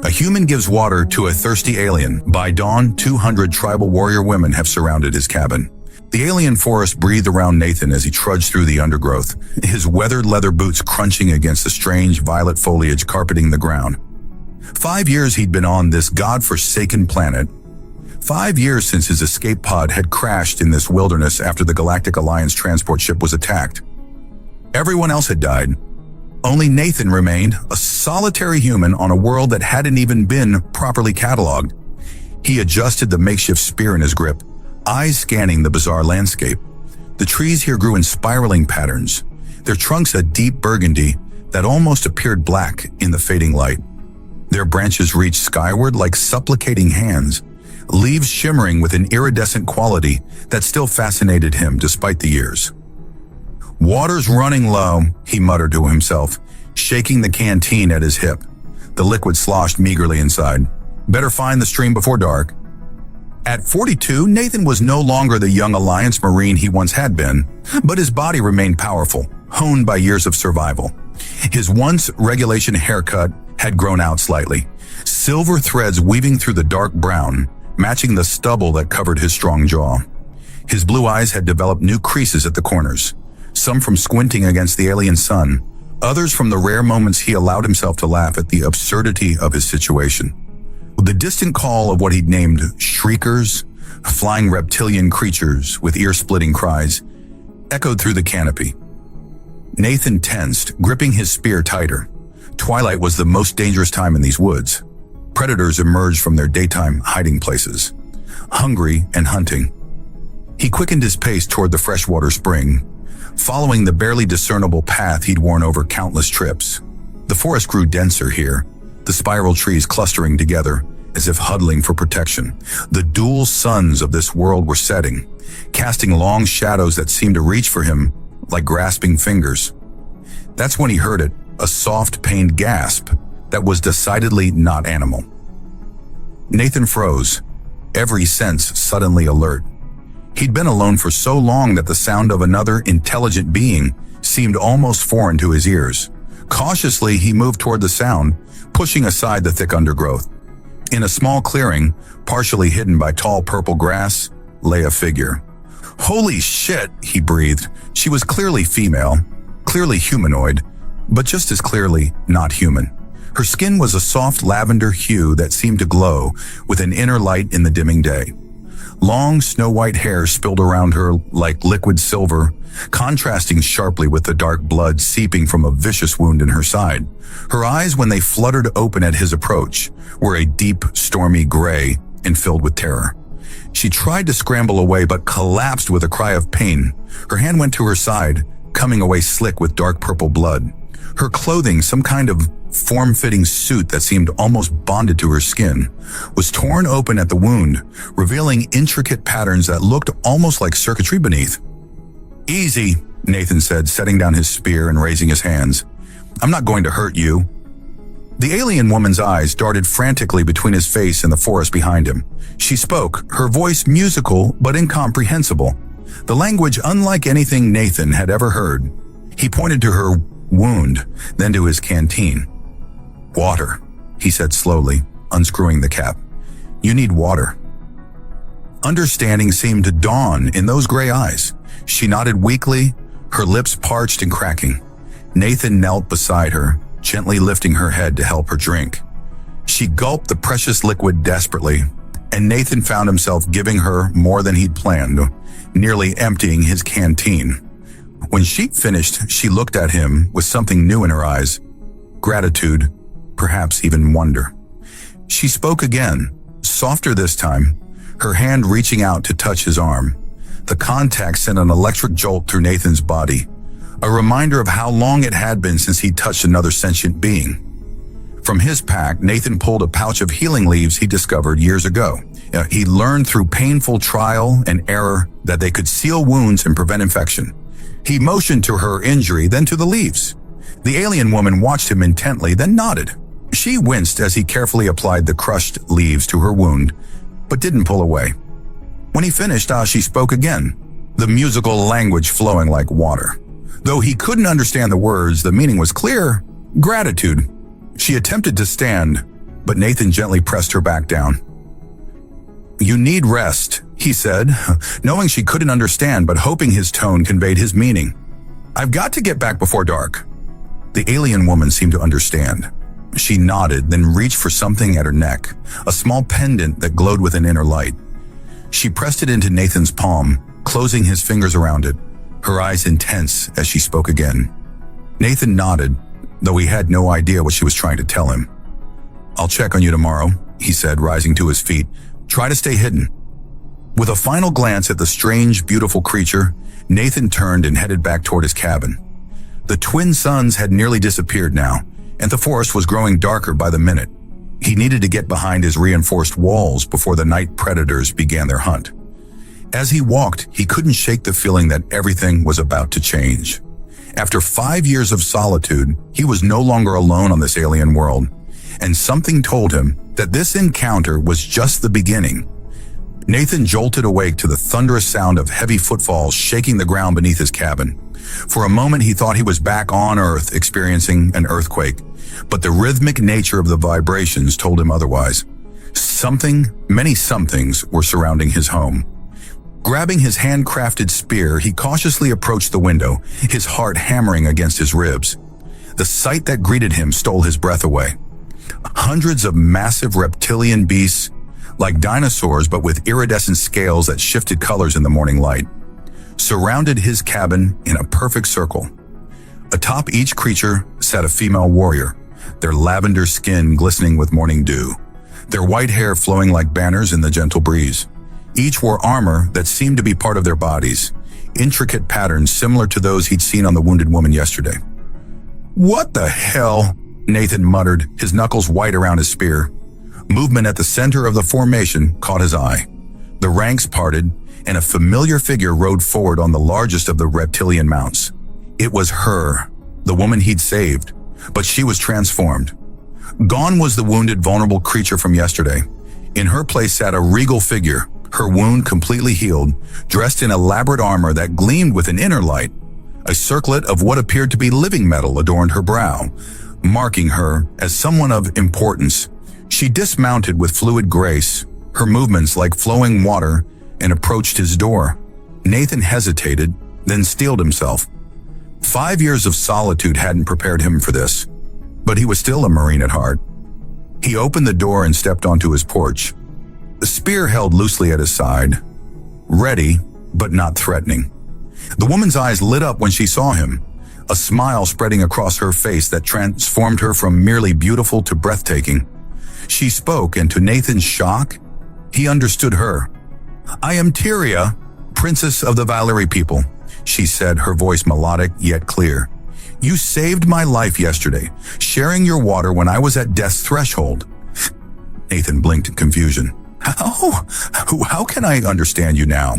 A human gives water to a thirsty alien. By dawn, 200 tribal warrior women have surrounded his cabin. The alien forest breathed around Nathan as he trudged through the undergrowth, his weathered leather boots crunching against the strange violet foliage carpeting the ground. 5 years he'd been on this god-forsaken planet. 5 years since his escape pod had crashed in this wilderness after the Galactic Alliance transport ship was attacked. Everyone else had died. Only Nathan remained, a solitary human on a world that hadn't even been properly cataloged. He adjusted the makeshift spear in his grip, eyes scanning the bizarre landscape. The trees here grew in spiraling patterns, their trunks a deep burgundy that almost appeared black in the fading light. Their branches reached skyward like supplicating hands, leaves shimmering with an iridescent quality that still fascinated him despite the years. "Water's running low," he muttered to himself, shaking the canteen at his hip. The liquid sloshed meagerly inside. Better find the stream before dark. At 42, Nathan was no longer the young Alliance Marine he once had been, but his body remained powerful, honed by years of survival. His once regulation haircut had grown out slightly, silver threads weaving through the dark brown, matching the stubble that covered his strong jaw. His blue eyes had developed new creases at the corners, some from squinting against the alien sun, others from the rare moments he allowed himself to laugh at the absurdity of his situation. The distant call of what he'd named shriekers, flying reptilian creatures with ear-splitting cries, echoed through the canopy. Nathan tensed, gripping his spear tighter. Twilight was the most dangerous time in these woods. Predators emerged from their daytime hiding places, hungry and hunting. He quickened his pace toward the freshwater spring, following the barely discernible path he'd worn over countless trips. The forest grew denser here, the spiral trees clustering together as if huddling for protection. The dual suns of this world were setting, casting long shadows that seemed to reach for him like grasping fingers. That's when he heard it, a soft, pained gasp that was decidedly not animal. Nathan froze, every sense suddenly alert. He'd been alone for so long that the sound of another intelligent being seemed almost foreign to his ears. Cautiously, he moved toward the sound, pushing aside the thick undergrowth. In a small clearing, partially hidden by tall purple grass, lay a figure. "Holy shit," he breathed. She was clearly female, clearly humanoid, but just as clearly not human. Her skin was a soft lavender hue that seemed to glow with an inner light in the dimming day. Long, snow-white hair spilled around her like liquid silver, contrasting sharply with the dark blood seeping from a vicious wound in her side. Her eyes, when they fluttered open at his approach, were a deep, stormy gray and filled with terror. She tried to scramble away but collapsed with a cry of pain. Her hand went to her side, coming away slick with dark purple blood. Her clothing, some kind of form-fitting suit that seemed almost bonded to her skin, was torn open at the wound, revealing intricate patterns that looked almost like circuitry beneath. "Easy," Nathan said, setting down his spear and raising his hands. "I'm not going to hurt you." The alien woman's eyes darted frantically between his face and the forest behind him. She spoke, her voice musical but incomprehensible, the language unlike anything Nathan had ever heard. He pointed to her wound, then to his canteen. "Water," he said slowly, unscrewing the cap. "You need water." Understanding seemed to dawn in those gray eyes. She nodded weakly, her lips parched and cracking. Nathan knelt beside her, gently lifting her head to help her drink. She gulped the precious liquid desperately, and Nathan found himself giving her more than he'd planned, nearly emptying his canteen. When she finished, she looked at him with something new in her eyes, gratitude, perhaps even wonder. She spoke again, softer this time, her hand reaching out to touch his arm. The contact sent an electric jolt through Nathan's body, a reminder of how long it had been since he'd touched another sentient being. From his pack, Nathan pulled a pouch of healing leaves he discovered years ago. He learned through painful trial and error that they could seal wounds and prevent infection. He motioned to her injury, then to the leaves. The alien woman watched him intently, then nodded. She winced as he carefully applied the crushed leaves to her wound, but didn't pull away. When he finished, she spoke again, the musical language flowing like water. Though he couldn't understand the words, the meaning was clear: gratitude. She attempted to stand, but Nathan gently pressed her back down. "You need rest," he said, knowing she couldn't understand but hoping his tone conveyed his meaning. "I've got to get back before dark." The alien woman seemed to understand. She nodded, then reached for something at her neck, a small pendant that glowed with an inner light. She pressed it into Nathan's palm, closing his fingers around it, her eyes intense as she spoke again. Nathan nodded, though he had no idea what she was trying to tell him. "I'll check on you tomorrow," he said, rising to his feet. "Try to stay hidden." With a final glance at the strange, beautiful creature, Nathan turned and headed back toward his cabin. The twin suns had nearly disappeared now, and the forest was growing darker by the minute. He needed to get behind his reinforced walls before the night predators began their hunt. As he walked, he couldn't shake the feeling that everything was about to change. After 5 years of solitude, he was no longer alone on this alien world, and something told him that this encounter was just the beginning. Nathan jolted awake to the thunderous sound of heavy footfalls shaking the ground beneath his cabin. For a moment, he thought he was back on Earth experiencing an earthquake, but the rhythmic nature of the vibrations told him otherwise. Many somethings were surrounding his home. Grabbing his handcrafted spear, he cautiously approached the window, his heart hammering against his ribs. The sight that greeted him stole his breath away. Hundreds of massive reptilian beasts, like dinosaurs but with iridescent scales that shifted colors in the morning light, surrounded his cabin in a perfect circle. Atop each creature sat a female warrior, their lavender skin glistening with morning dew, their white hair flowing like banners in the gentle breeze. Each wore armor that seemed to be part of their bodies, intricate patterns similar to those he'd seen on the wounded woman yesterday. "What the hell?" Nathan muttered, his knuckles white around his spear. Movement at the center of the formation caught his eye. The ranks parted, and a familiar figure rode forward on the largest of the reptilian mounts. It was her, the woman he'd saved, but she was transformed. Gone was the wounded, vulnerable creature from yesterday. In her place sat a regal figure, her wound completely healed, dressed in elaborate armor that gleamed with an inner light. A circlet of what appeared to be living metal adorned her brow, marking her as someone of importance. She dismounted with fluid grace, her movements like flowing water, and approached his door. Nathan hesitated, then steeled himself. 5 years of solitude hadn't prepared him for this, but he was still a Marine at heart. He opened the door and stepped onto his porch, the spear held loosely at his side, ready but not threatening. The woman's eyes lit up when she saw him, a smile spreading across her face that transformed her from merely beautiful to breathtaking. She spoke, and to Nathan's shock, he understood her. "I am Tyria, Princess of the Valerie people," she said, her voice melodic yet clear. "You saved my life yesterday, sharing your water when I was at death's threshold." Nathan blinked in confusion. How can I understand you now?"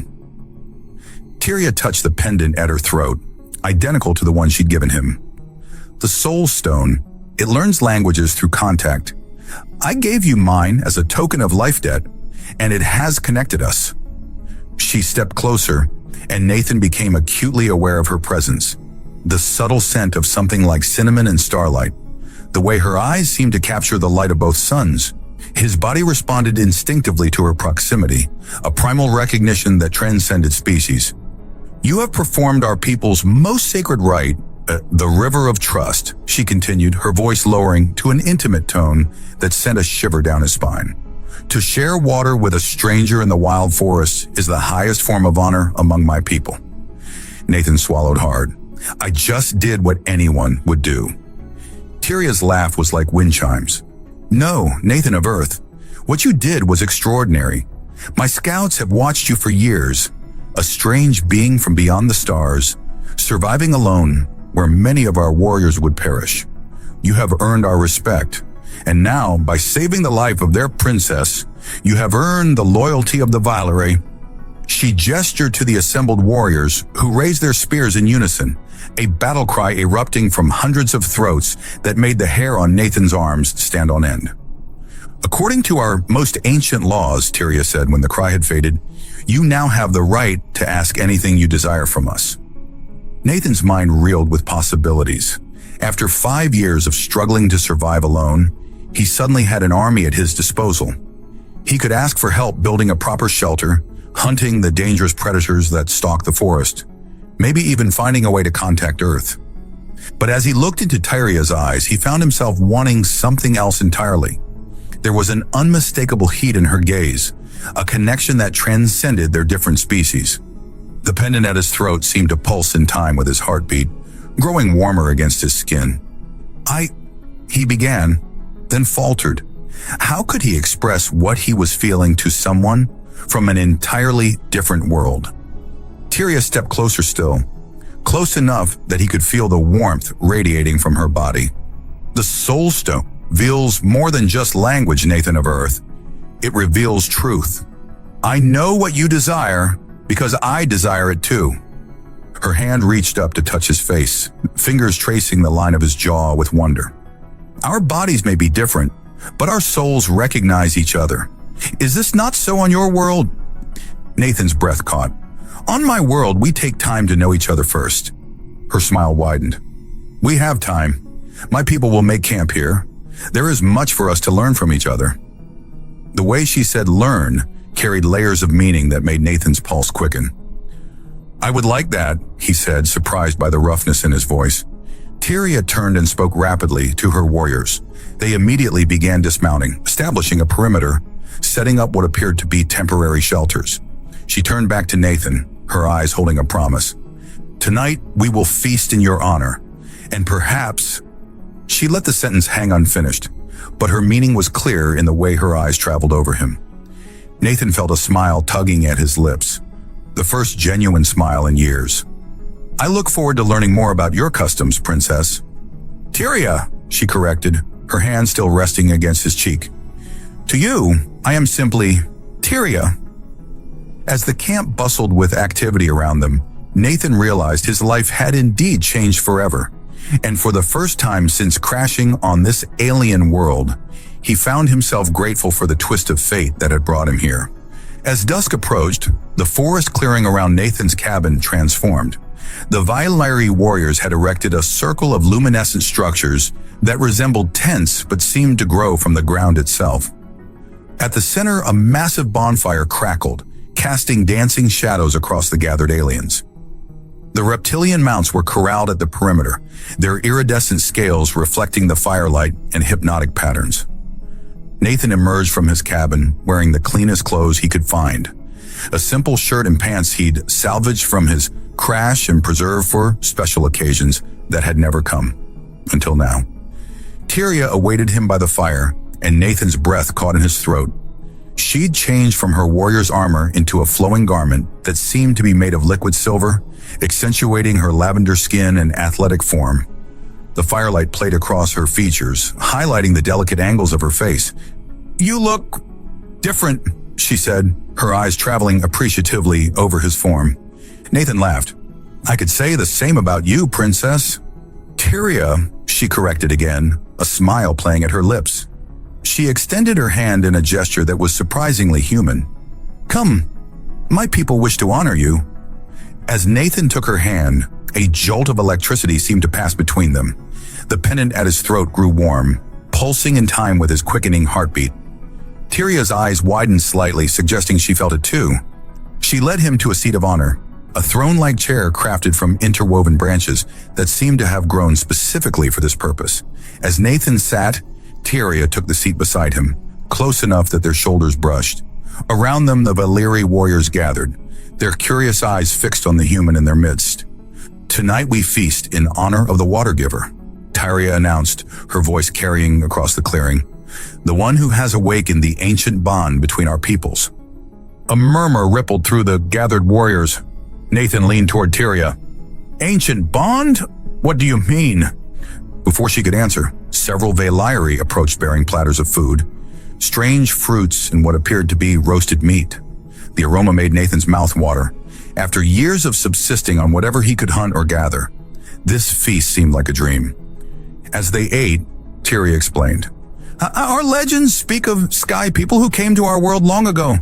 Tyria touched the pendant at her throat, identical to the one she'd given him. "The Soul Stone. It learns languages through contact. I gave you mine as a token of life debt, and it has connected us." She stepped closer, and Nathan became acutely aware of her presence. The subtle scent of something like cinnamon and starlight, the way her eyes seemed to capture the light of both suns. His body responded instinctively to her proximity, a primal recognition that transcended species. "You have performed our people's most sacred rite, the River of Trust," she continued, her voice lowering to an intimate tone that sent a shiver down his spine. "To share water with a stranger in the wild forest is the highest form of honor among my people." Nathan swallowed hard. "I just did what anyone would do." Tyria's laugh was like wind chimes. "No, Nathan of Earth, what you did was extraordinary. My scouts have watched you for years, a strange being from beyond the stars, surviving alone where many of our warriors would perish. You have earned our respect, and now, by saving the life of their princess, you have earned the loyalty of the Valerie." She gestured to the assembled warriors, who raised their spears in unison, a battle cry erupting from hundreds of throats that made the hair on Nathan's arms stand on end. "According to our most ancient laws," Tyria said when the cry had faded, "you now have the right to ask anything you desire from us." Nathan's mind reeled with possibilities. After 5 years of struggling to survive alone, he suddenly had an army at his disposal. He could ask for help building a proper shelter, hunting the dangerous predators that stalk the forest, maybe even finding a way to contact Earth. But as he looked into Tyria's eyes, he found himself wanting something else entirely. There was an unmistakable heat in her gaze, a connection that transcended their different species. The pendant at his throat seemed to pulse in time with his heartbeat, growing warmer against his skin. He began, then faltered. How could he express what he was feeling to someone from an entirely different world? Tyria stepped closer still, close enough that he could feel the warmth radiating from her body. The Soul Stone reveals more than just language, Nathan of Earth. It reveals truth. I know what you desire because I desire it too. Her hand reached up to touch his face, fingers tracing the line of his jaw with wonder. Our bodies may be different, but our souls recognize each other. Is this not so on your world? Nathan's breath caught. On my world, we take time to know each other first. Her smile widened. We have time. My people will make camp here. There is much for us to learn from each other. The way she said learn carried layers of meaning that made Nathan's pulse quicken. I would like that, he said, surprised by the roughness in his voice. Tyria turned and spoke rapidly to her warriors. They immediately began dismounting, establishing a perimeter, setting up what appeared to be temporary shelters. She turned back to Nathan, her eyes holding a promise. Tonight, we will feast in your honor, and perhaps... She let the sentence hang unfinished, but her meaning was clear in the way her eyes traveled over him. Nathan felt a smile tugging at his lips, the first genuine smile in years. I look forward to learning more about your customs, Princess. Tyria, she corrected, her hand still resting against his cheek. To you, I am simply Tyria. As the camp bustled with activity around them, Nathan realized his life had indeed changed forever. And for the first time since crashing on this alien world, he found himself grateful for the twist of fate that had brought him here. As dusk approached, the forest clearing around Nathan's cabin transformed. The Vailari warriors had erected a circle of luminescent structures that resembled tents but seemed to grow from the ground itself. At the center, a massive bonfire crackled, casting dancing shadows across the gathered aliens. The reptilian mounts were corralled at the perimeter, their iridescent scales reflecting the firelight and hypnotic patterns. Nathan emerged from his cabin wearing the cleanest clothes he could find, a simple shirt and pants he'd salvaged from his crash and preserved for special occasions that had never come, until now. Tyria awaited him by the fire, and Nathan's breath caught in his throat. She'd changed from her warrior's armor into a flowing garment that seemed to be made of liquid silver, accentuating her lavender skin and athletic form. The firelight played across her features, highlighting the delicate angles of her face. You look different, she said, her eyes traveling appreciatively over his form. Nathan laughed. I could say the same about you, Princess. Tyria, she corrected again, a smile playing at her lips. She extended her hand in a gesture that was surprisingly human. Come, my people wish to honor you. As Nathan took her hand, a jolt of electricity seemed to pass between them. The pendant at his throat grew warm, pulsing in time with his quickening heartbeat. Tyria's eyes widened slightly, suggesting she felt it too. She led him to a seat of honor, a throne-like chair crafted from interwoven branches that seemed to have grown specifically for this purpose. As Nathan sat, Tyria took the seat beside him, close enough that their shoulders brushed. Around them, the Vailari warriors gathered, their curious eyes fixed on the human in their midst. Tonight we feast in honor of the Water Giver, Tyria announced, her voice carrying across the clearing. The one who has awakened the ancient bond between our peoples. A murmur rippled through the gathered warriors. Nathan leaned toward Tyria. Ancient bond? What do you mean? Before she could answer, several Vailari approached bearing platters of food, strange fruits and what appeared to be roasted meat. The aroma made Nathan's mouth water. After years of subsisting on whatever he could hunt or gather, this feast seemed like a dream. As they ate, Tyria explained, Our legends speak of sky people who came to our world long ago.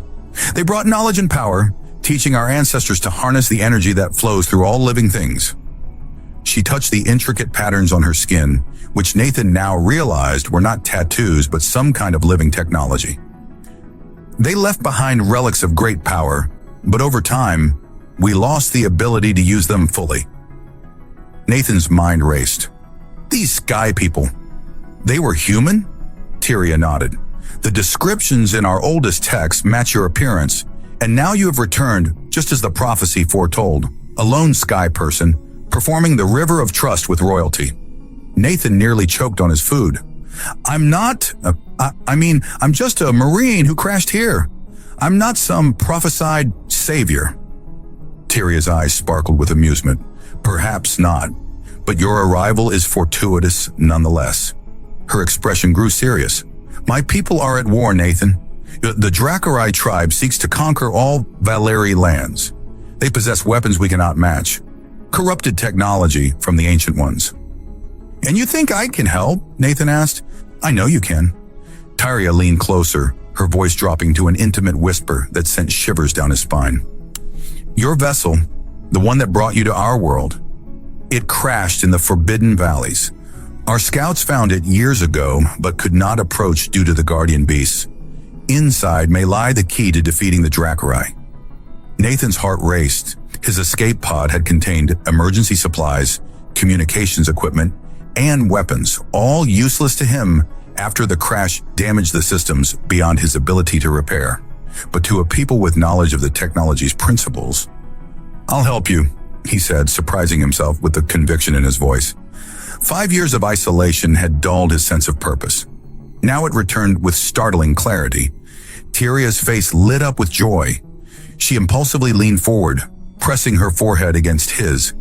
They brought knowledge and power, teaching our ancestors to harness the energy that flows through all living things. She touched the intricate patterns on her skin, which Nathan now realized were not tattoos but some kind of living technology. They left behind relics of great power, but over time, we lost the ability to use them fully. Nathan's mind raced. These sky people, they were human? Tyria nodded. The descriptions in our oldest texts match your appearance, and now you have returned just as the prophecy foretold, a lone sky person, performing the river of trust with royalty. Nathan nearly choked on his food. I'm just a Marine who crashed here. I'm not some prophesied savior. Tyria's eyes sparkled with amusement. Perhaps not, but your arrival is fortuitous nonetheless. Her expression grew serious. My people are at war, Nathan. The Dracarai tribe seeks to conquer all Valeri lands. They possess weapons we cannot match. Corrupted technology from the ancient ones. And you think I can help? Nathan asked. I know you can. Tyria leaned closer, her voice dropping to an intimate whisper that sent shivers down his spine. Your vessel, the one that brought you to our world, it crashed in the Forbidden Valleys. Our scouts found it years ago, but could not approach due to the guardian beasts. Inside may lie the key to defeating the Dracarai. Nathan's heart raced. His escape pod had contained emergency supplies, communications equipment, and weapons, all useless to him after the crash damaged the systems beyond his ability to repair. But to a people with knowledge of the technology's principles, I'll help you, he said, surprising himself with the conviction in his voice. 5 years of isolation had dulled his sense of purpose. Now it returned with startling clarity. Tyria's face lit up with joy. She impulsively leaned forward, pressing her forehead against his,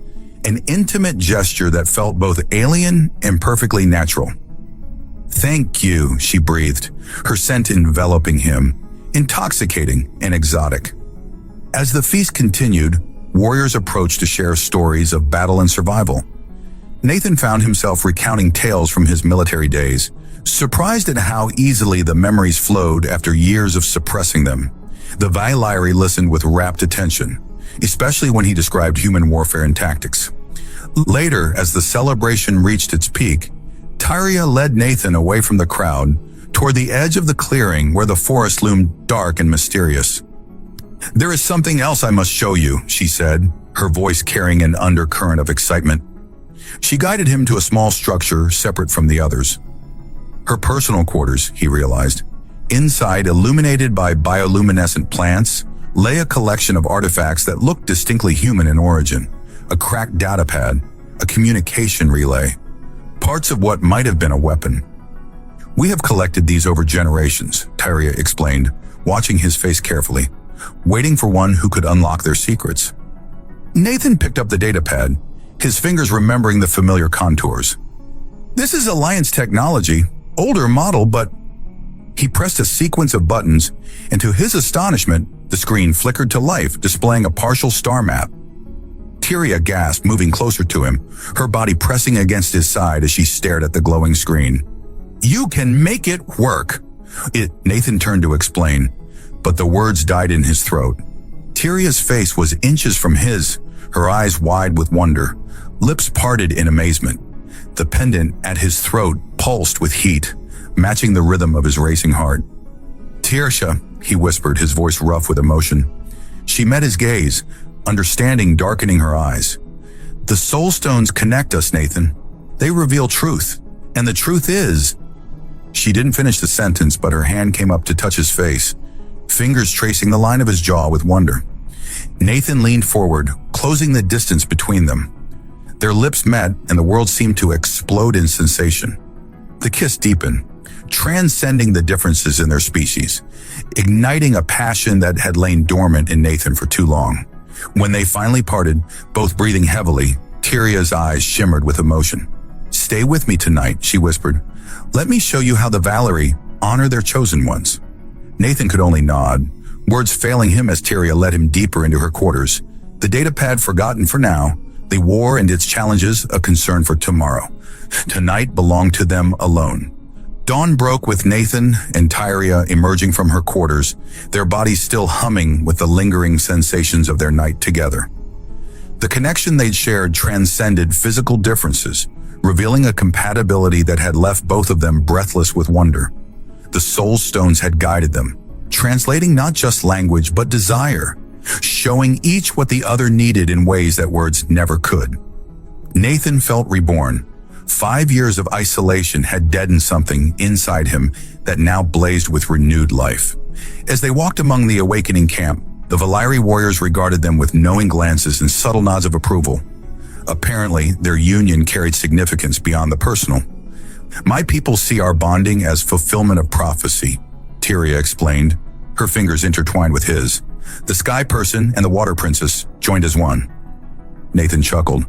an intimate gesture that felt both alien and perfectly natural. Thank you, she breathed, her scent enveloping him, intoxicating and exotic. As the feast continued, warriors approached to share stories of battle and survival. Nathan found himself recounting tales from his military days, surprised at how easily the memories flowed after years of suppressing them. The Valyri listened with rapt attention, especially when he described human warfare and tactics. Later, as the celebration reached its peak, Tyria led Nathan away from the crowd toward the edge of the clearing where the forest loomed dark and mysterious. There is something else I must show you, she said, her voice carrying an undercurrent of excitement. She guided him to a small structure separate from the others. Her personal quarters, he realized. Inside, illuminated by bioluminescent plants, lay a collection of artifacts that looked distinctly human in origin. A cracked data pad, a communication relay, parts of what might have been a weapon. We have collected these over generations, Tyria explained, watching his face carefully, waiting for one who could unlock their secrets. Nathan picked up the data pad, his fingers remembering the familiar contours. This is Alliance technology, older model, but... He pressed a sequence of buttons, and to his astonishment, the screen flickered to life, displaying a partial star map. Tyria gasped, moving closer to him, her body pressing against his side as she stared at the glowing screen. You can make it work! Nathan turned to explain, but the words died in his throat. Tyria's face was inches from his, her eyes wide with wonder, lips parted in amazement. The pendant at his throat pulsed with heat, matching the rhythm of his racing heart. Tyria, he whispered, his voice rough with emotion. She met his gaze, understanding darkening her eyes. The soul stones connect us, Nathan. They reveal truth. And the truth is... She didn't finish the sentence, but her hand came up to touch his face, fingers tracing the line of his jaw with wonder. Nathan leaned forward, closing the distance between them. Their lips met, and the world seemed to explode in sensation. The kiss deepened, transcending the differences in their species, igniting a passion that had lain dormant in Nathan for too long. When they finally parted, both breathing heavily, Tyria's eyes shimmered with emotion. Stay with me tonight, she whispered. Let me show you how the Valyri honor their chosen ones. Nathan could only nod, words failing him as Tyria led him deeper into her quarters. The data pad forgotten for now, the war and its challenges a concern for tomorrow. Tonight belonged to them alone. Dawn broke with Nathan and Tyria emerging from her quarters, their bodies still humming with the lingering sensations of their night together. The connection they'd shared transcended physical differences, revealing a compatibility that had left both of them breathless with wonder. The soul stones had guided them, translating not just language but desire, showing each what the other needed in ways that words never could. Nathan felt reborn. 5 years of isolation had deadened something inside him that now blazed with renewed life. As they walked among the awakening camp, the Valyri warriors regarded them with knowing glances and subtle nods of approval. Apparently, their union carried significance beyond the personal. "My people see our bonding as fulfillment of prophecy," Tyria explained, her fingers intertwined with his. The Sky Person and the Water Princess joined as one. Nathan chuckled.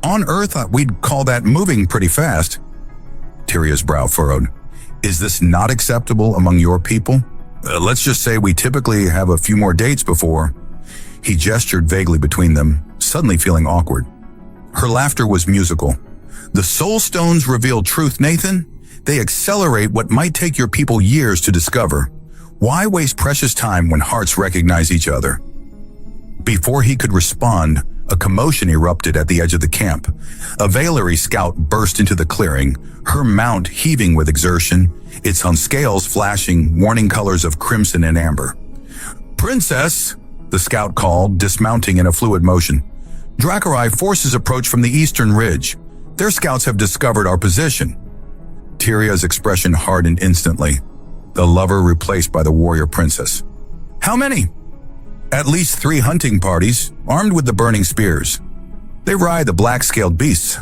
"On Earth, we'd call that moving pretty fast." Tyria's brow furrowed. "Is this not acceptable among your people? Let's just say we typically have a few more dates before." He gestured vaguely between them, suddenly feeling awkward. Her laughter was musical. "The Soul Stones reveal truth, Nathan. They accelerate what might take your people years to discover. Why waste precious time when hearts recognize each other?" Before he could respond, a commotion erupted at the edge of the camp. A Valyri scout burst into the clearing, her mount heaving with exertion, its on scales flashing warning colors of crimson and amber. "Princess," the scout called, dismounting in a fluid motion. "Drakkari forces approach from the eastern ridge. Their scouts have discovered our position." Tyria's expression hardened instantly, the lover replaced by the warrior princess. "How many?" "At least 3 hunting parties, armed with the burning spears. They ride the black-scaled beasts."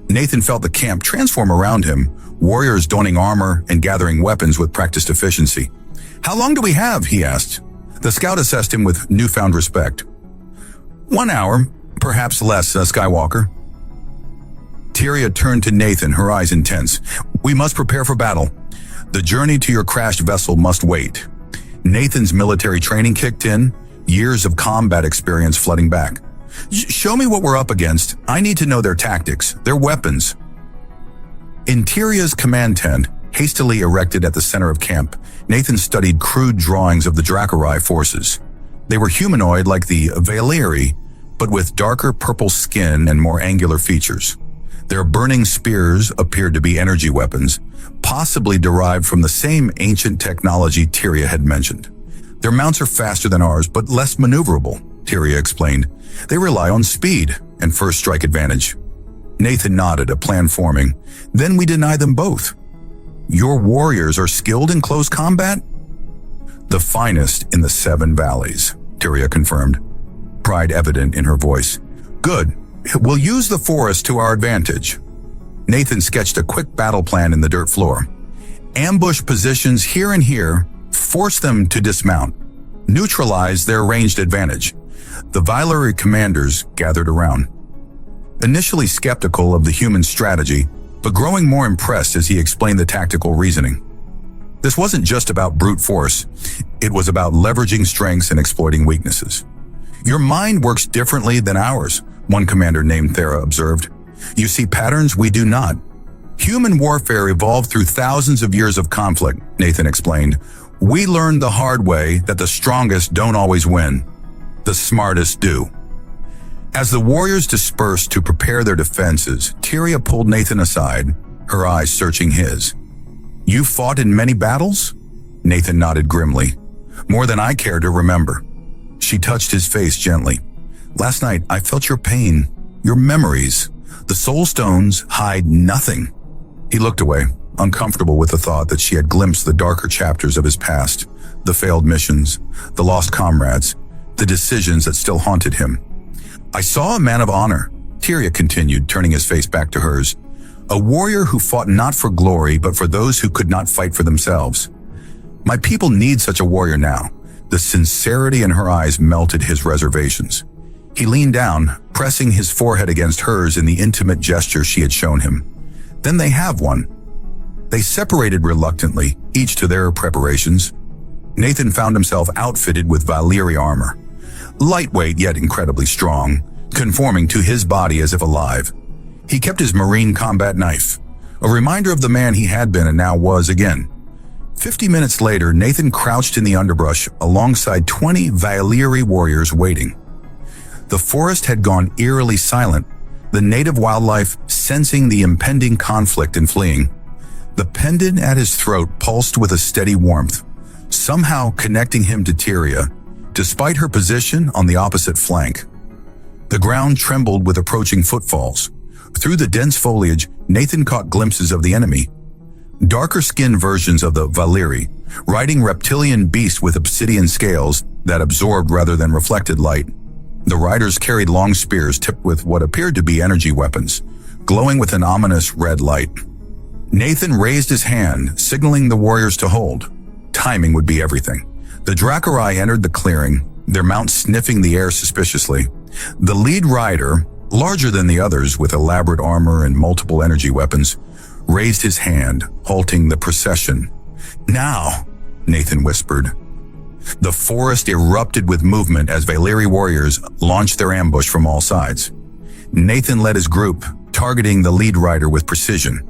Nathan felt the camp transform around him, warriors donning armor and gathering weapons with practiced efficiency. "How long do we have?" he asked. The scout assessed him with newfound respect. 1 hour, perhaps less, Skywalker." Tyria turned to Nathan, her eyes intense. "We must prepare for battle. The journey to your crashed vessel must wait." Nathan's military training kicked in, years of combat experience flooding back. "Show me what we're up against. I need to know their tactics, their weapons." In Tyria's command tent, hastily erected at the center of camp, Nathan studied crude drawings of the Drakkari forces. They were humanoid like the Valyri, but with darker purple skin and more angular features. Their burning spears appeared to be energy weapons, possibly derived from the same ancient technology Tyria had mentioned. "Their mounts are faster than ours, but less maneuverable," Tyria explained. "They rely on speed and first strike advantage." Nathan nodded, a plan forming. "Then we deny them both." "Your warriors are skilled in close combat?" "The finest in the 7 valleys," Tyria confirmed, pride evident in her voice. "Good. We'll use the forest to our advantage." Nathan sketched a quick battle plan in the dirt floor. "Ambush positions here and here, force them to dismount, neutralize their ranged advantage." The Valyri commanders gathered around, initially skeptical of the human strategy, but growing more impressed as he explained the tactical reasoning. This wasn't just about brute force, it was about leveraging strengths and exploiting weaknesses. "Your mind works differently than ours," one commander named Thera observed. "You see patterns we do not." "Human warfare evolved through thousands of years of conflict," Nathan explained. "We learned the hard way that the strongest don't always win. The smartest do." As the warriors dispersed to prepare their defenses, Tyria pulled Nathan aside, her eyes searching his. "You fought in many battles?" Nathan nodded grimly. "More than I care to remember." She touched his face gently. "Last night I felt your pain, your memories. The soul stones hide nothing." He looked away, uncomfortable with the thought that she had glimpsed the darker chapters of his past, the failed missions, the lost comrades, the decisions that still haunted him. "I saw a man of honor," Tyria continued, turning his face back to hers. "A warrior who fought not for glory, but for those who could not fight for themselves. My people need such a warrior now." The sincerity in her eyes melted his reservations. He leaned down, pressing his forehead against hers in the intimate gesture she had shown him. "Then they have one." They separated reluctantly, each to their preparations. Nathan found himself outfitted with Valyri armor. Lightweight yet incredibly strong, conforming to his body as if alive. He kept his marine combat knife, a reminder of the man he had been and now was again. 50 minutes later, Nathan crouched in the underbrush alongside 20 Valyri warriors waiting. The forest had gone eerily silent, the native wildlife sensing the impending conflict and fleeing. The pendant at his throat pulsed with a steady warmth, somehow connecting him to Tyria, despite her position on the opposite flank. The ground trembled with approaching footfalls. Through the dense foliage, Nathan caught glimpses of the enemy. Darker-skinned versions of the Valyri, riding reptilian beasts with obsidian scales that absorbed rather than reflected light. The riders carried long spears tipped with what appeared to be energy weapons, glowing with an ominous red light. Nathan raised his hand, signaling the warriors to hold. Timing would be everything. The Dracarai entered the clearing, their mounts sniffing the air suspiciously. The lead rider, larger than the others with elaborate armor and multiple energy weapons, raised his hand, halting the procession. "Now," Nathan whispered. The forest erupted with movement as Valyri warriors launched their ambush from all sides. Nathan led his group, targeting the lead rider with precision.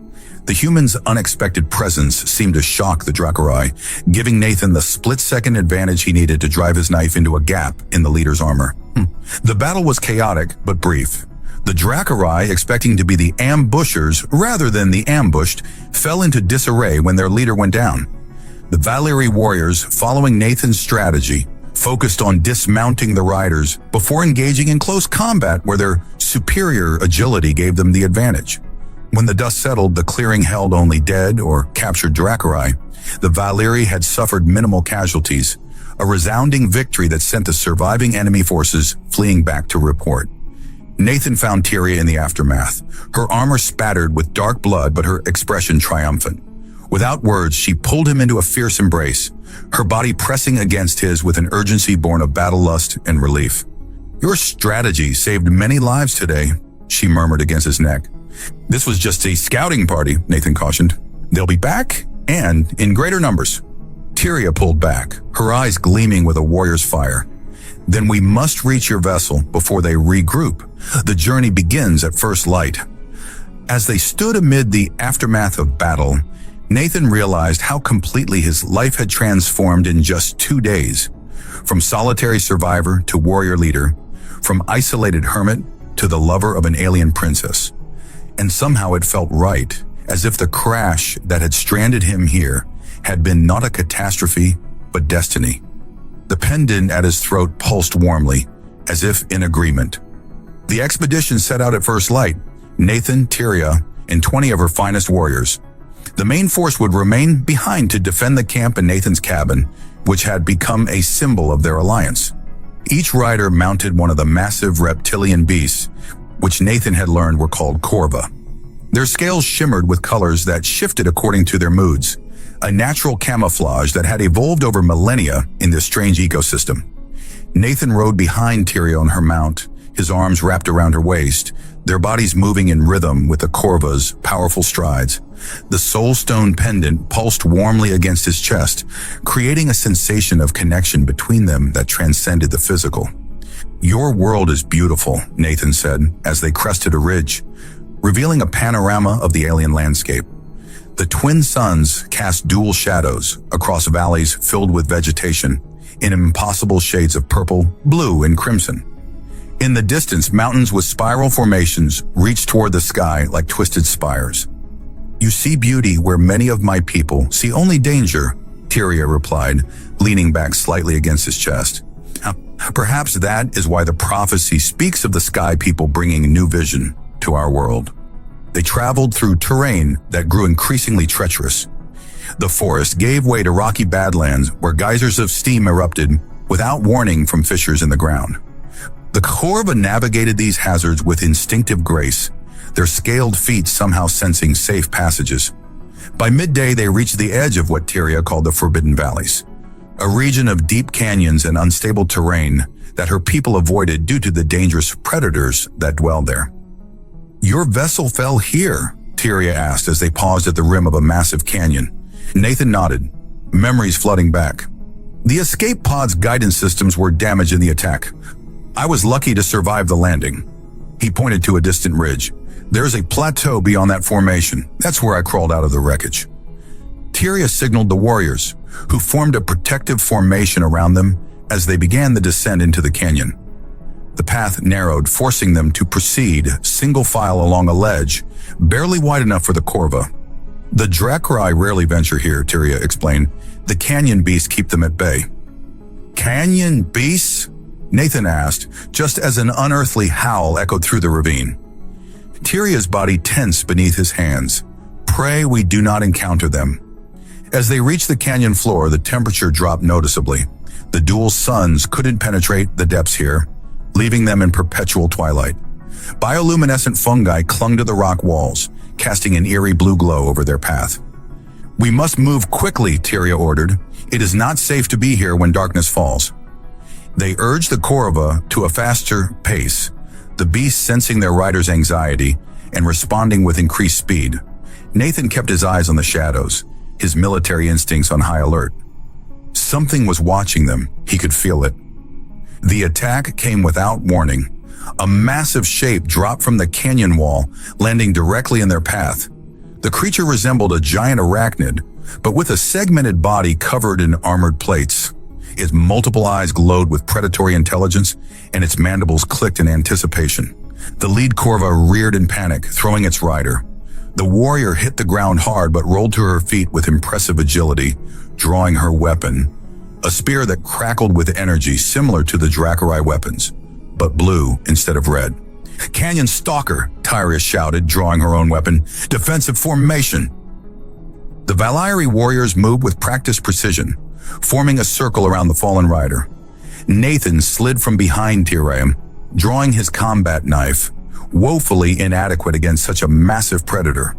The human's unexpected presence seemed to shock the Dracarai, giving Nathan the split-second advantage he needed to drive his knife into a gap in the leader's armor. The battle was chaotic but brief. The Dracarai, expecting to be the ambushers rather than the ambushed, fell into disarray when their leader went down. The Valyri warriors, following Nathan's strategy, focused on dismounting the riders before engaging in close combat where their superior agility gave them the advantage. When the dust settled, the clearing held only dead or captured Dracarai. The Valyri had suffered minimal casualties, a resounding victory that sent the surviving enemy forces fleeing back to report. Nathan found Tyria in the aftermath, her armor spattered with dark blood but her expression triumphant. Without words, she pulled him into a fierce embrace, her body pressing against his with an urgency born of battle lust and relief. "Your strategy saved many lives today," she murmured against his neck. "This was just a scouting party," Nathan cautioned. "They'll be back, and in greater numbers." Tyria pulled back, her eyes gleaming with a warrior's fire. "Then we must reach your vessel before they regroup. The journey begins at first light." As they stood amid the aftermath of battle, Nathan realized how completely his life had transformed in just 2 days. From solitary survivor to warrior leader, from isolated hermit to the lover of an alien princess. And somehow it felt right, as if the crash that had stranded him here had been not a catastrophe, but destiny. The pendant at his throat pulsed warmly, as if in agreement. The expedition set out at first light, Nathan, Tyria, and 20 of her finest warriors. The main force would remain behind to defend the camp and Nathan's cabin, which had become a symbol of their alliance. Each rider mounted one of the massive reptilian beasts, which Nathan had learned were called corva. Their scales shimmered with colors that shifted according to their moods, a natural camouflage that had evolved over millennia in this strange ecosystem. Nathan rode behind Tyria on her mount, his arms wrapped around her waist, their bodies moving in rhythm with the corva's powerful strides. The soulstone pendant pulsed warmly against his chest, creating a sensation of connection between them that transcended the physical. "Your world is beautiful," Nathan said as they crested a ridge, revealing a panorama of the alien landscape. The twin suns cast dual shadows across valleys filled with vegetation in impossible shades of purple, blue, and crimson. In the distance, mountains with spiral formations reached toward the sky like twisted spires. "You see beauty where many of my people see only danger," Tyria replied, leaning back slightly against his chest. "Perhaps that is why the prophecy speaks of the sky people bringing new vision to our world." They traveled through terrain that grew increasingly treacherous. The forest gave way to rocky badlands where geysers of steam erupted without warning from fissures in the ground. The corva navigated these hazards with instinctive grace, their scaled feet somehow sensing safe passages. By midday, they reached the edge of what Tyria called the Forbidden Valleys, a region of deep canyons and unstable terrain that her people avoided due to the dangerous predators that dwelled there. "Your vessel fell here?" Tyria asked as they paused at the rim of a massive canyon. Nathan nodded, memories flooding back. "The escape pod's guidance systems were damaged in the attack. I was lucky to survive the landing." He pointed to a distant ridge. "There's a plateau beyond that formation. That's where I crawled out of the wreckage." Tyria signaled the warriors, who formed a protective formation around them as they began the descent into the canyon. The path narrowed, forcing them to proceed single file along a ledge, barely wide enough for the Corva. The Dracarai rarely venture here, Tyria explained. The canyon beasts keep them at bay. Canyon beasts? Nathan asked, just as an unearthly howl echoed through the ravine. Tyria's body tensed beneath his hands. Pray we do not encounter them. As they reached the canyon floor, the temperature dropped noticeably. The dual suns couldn't penetrate the depths here, leaving them in perpetual twilight. Bioluminescent fungi clung to the rock walls, casting an eerie blue glow over their path. We must move quickly, Tyria ordered. It is not safe to be here when darkness falls. They urged the Corva to a faster pace, the beasts sensing their rider's anxiety and responding with increased speed. Nathan kept his eyes on the shadows, his military instincts on high alert. Something was watching them. He could feel it. The attack came without warning. A massive shape dropped from the canyon wall, landing directly in their path. The creature resembled a giant arachnid, but with a segmented body covered in armored plates. Its multiple eyes glowed with predatory intelligence, and its mandibles clicked in anticipation. The lead Corva reared in panic, throwing its rider. The warrior hit the ground hard but rolled to her feet with impressive agility, drawing her weapon, a spear that crackled with energy similar to the Dracarai weapons, but blue instead of red. Canyon Stalker, Tyria shouted, drawing her own weapon. Defensive formation. The Valairi warriors moved with practiced precision, forming a circle around the fallen rider. Nathan slid from behind Tyria, drawing his combat knife, woefully inadequate against such a massive predator,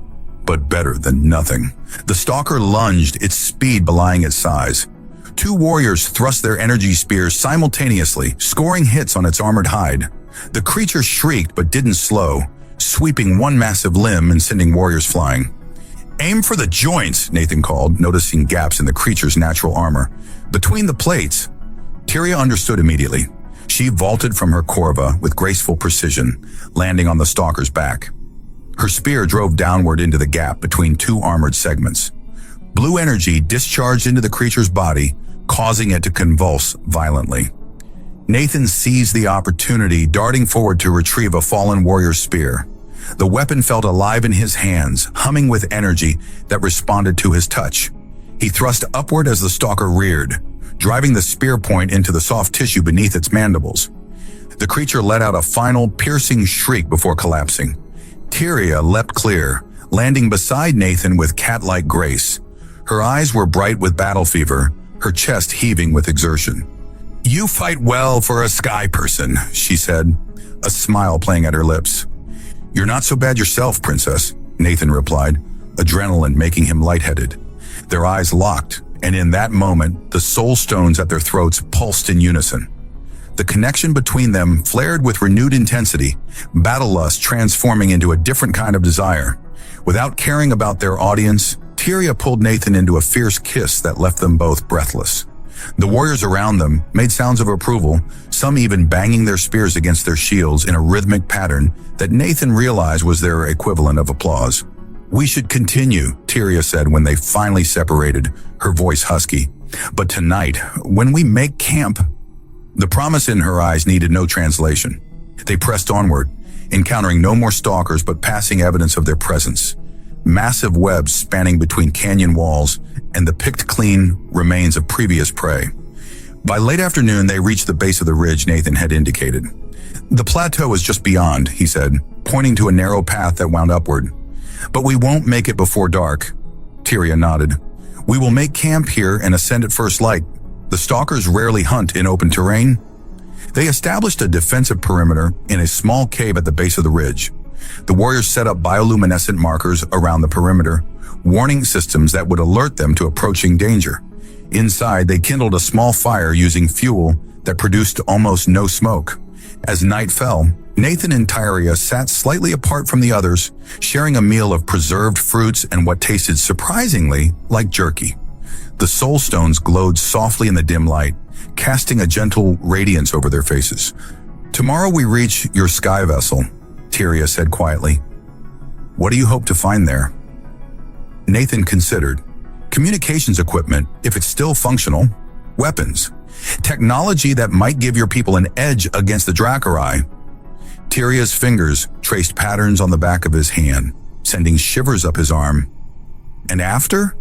but better than nothing. The stalker lunged, its speed belying its size. Two warriors thrust their energy spears simultaneously, scoring hits on its armored hide. The creature shrieked but didn't slow, sweeping one massive limb and sending warriors flying. Aim for the joints, Nathan called, noticing gaps in the creature's natural armor. Between the plates. Tyria understood immediately. She vaulted from her Corva with graceful precision, landing on the stalker's back. Her spear drove downward into the gap between two armored segments. Blue energy discharged into the creature's body, causing it to convulse violently. Nathan seized the opportunity, darting forward to retrieve a fallen warrior's spear. The weapon felt alive in his hands, humming with energy that responded to his touch. He thrust upward as the stalker reared, driving the spear point into the soft tissue beneath its mandibles. The creature let out a final, piercing shriek before collapsing. Tyria leapt clear, landing beside Nathan with cat-like grace. Her eyes were bright with battle fever, her chest heaving with exertion. You fight well for a sky person, she said, a smile playing at her lips. You're not so bad yourself, princess, Nathan replied, adrenaline making him lightheaded. Their eyes locked, and in that moment, the soul stones at their throats pulsed in unison. The connection between them flared with renewed intensity, battle lust transforming into a different kind of desire. Without caring about their audience, Tyria pulled Nathan into a fierce kiss that left them both breathless. The warriors around them made sounds of approval, some even banging their spears against their shields in a rhythmic pattern that Nathan realized was their equivalent of applause. We should continue, Tyria said when they finally separated, her voice husky. But tonight, when we make camp... The promise in her eyes needed no translation. They pressed onward, encountering no more stalkers but passing evidence of their presence. Massive webs spanning between canyon walls and the picked clean remains of previous prey. By late afternoon, they reached the base of the ridge Nathan had indicated. The plateau is just beyond, he said, pointing to a narrow path that wound upward. But we won't make it before dark. Tyria nodded. We will make camp here and ascend at first light. The stalkers rarely hunt in open terrain. They established a defensive perimeter in a small cave at the base of the ridge. The warriors set up bioluminescent markers around the perimeter, warning systems that would alert them to approaching danger. Inside, they kindled a small fire using fuel that produced almost no smoke. As night fell, Nathan and Tyria sat slightly apart from the others, sharing a meal of preserved fruits and what tasted surprisingly like jerky. The soul stones glowed softly in the dim light, casting a gentle radiance over their faces. Tomorrow we reach your sky vessel, Tyria said quietly. What do you hope to find there? Nathan considered. Communications equipment, if it's still functional. weapons. Technology that might give your people an edge against the Drakkari. Tyria's fingers traced patterns on the back of his hand, sending shivers up his arm. And after?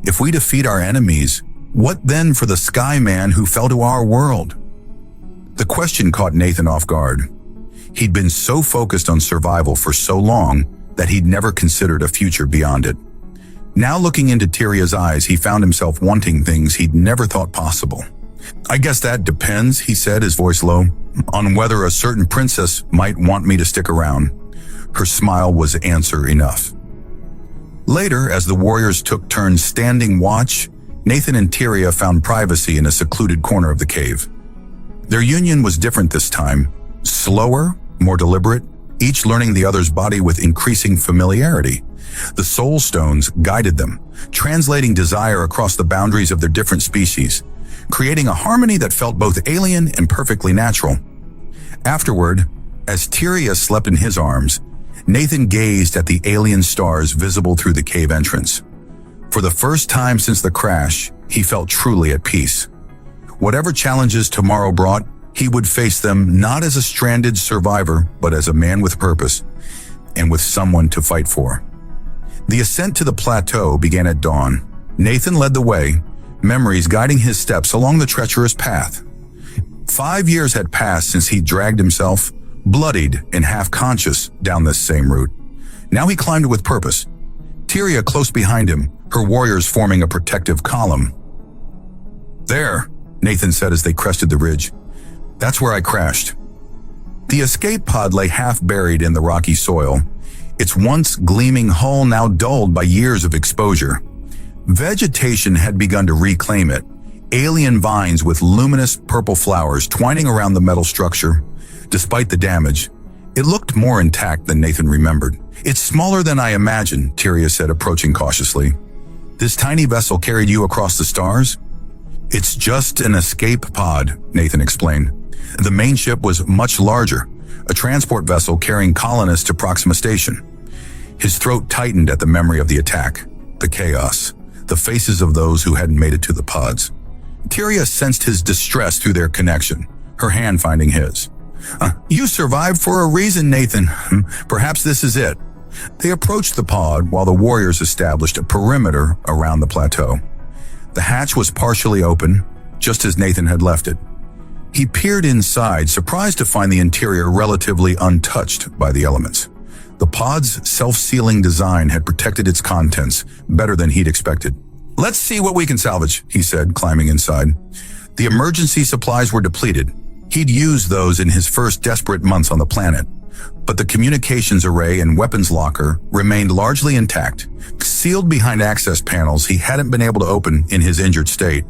If we defeat our enemies, what then for the Sky Man who fell to our world? The question caught Nathan off guard. He'd been so focused on survival for so long that he'd never considered a future beyond it. Now looking into Tyria's eyes, he found himself wanting things he'd never thought possible. I guess that depends, he said, his voice low, on whether a certain princess might want me to stick around. Her smile was answer enough. Later, as the warriors took turns standing watch, Nathan and Tyria found privacy in a secluded corner of the cave. Their union was different this time, slower, more deliberate, each learning the other's body with increasing familiarity. The soul stones guided them, translating desire across the boundaries of their different species, creating a harmony that felt both alien and perfectly natural. Afterward, as Tyria slept in his arms, Nathan gazed at the alien stars visible through the cave entrance. For the first time since the crash, he felt truly at peace. Whatever challenges tomorrow brought, he would face them not as a stranded survivor, but as a man with purpose, and with someone to fight for. The ascent to the plateau began at dawn. Nathan led the way, memories guiding his steps along the treacherous path. 5 years had passed since he dragged himself, bloodied and half-conscious, down this same route. Now he climbed with purpose. Tyria close behind him, her warriors forming a protective column. "There," Nathan said as they crested the ridge. "That's where I crashed." The escape pod lay half-buried in the rocky soil, its once gleaming hull now dulled by years of exposure. Vegetation had begun to reclaim it, alien vines with luminous purple flowers twining around the metal structure. Despite the damage, it looked more intact than Nathan remembered. "It's smaller than I imagined," Tyria said, approaching cautiously. "This tiny vessel carried you across the stars?" "It's just an escape pod," Nathan explained. "The main ship was much larger, a transport vessel carrying colonists to Proxima Station." His throat tightened at the memory of the attack, the chaos, the faces of those who hadn't made it to the pods. Tyria sensed his distress through their connection, her hand finding his. "You survived for a reason, Nathan. Perhaps this is it." They approached the pod while the warriors established a perimeter around the plateau. The hatch was partially open, just as Nathan had left it. He peered inside, surprised to find the interior relatively untouched by the elements. The pod's self-sealing design had protected its contents better than he'd expected. "Let's see what we can salvage," he said, climbing inside. The emergency supplies were depleted. He'd used those in his first desperate months on the planet. But the communications array and weapons locker remained largely intact, sealed behind access panels he hadn't been able to open in his injured state.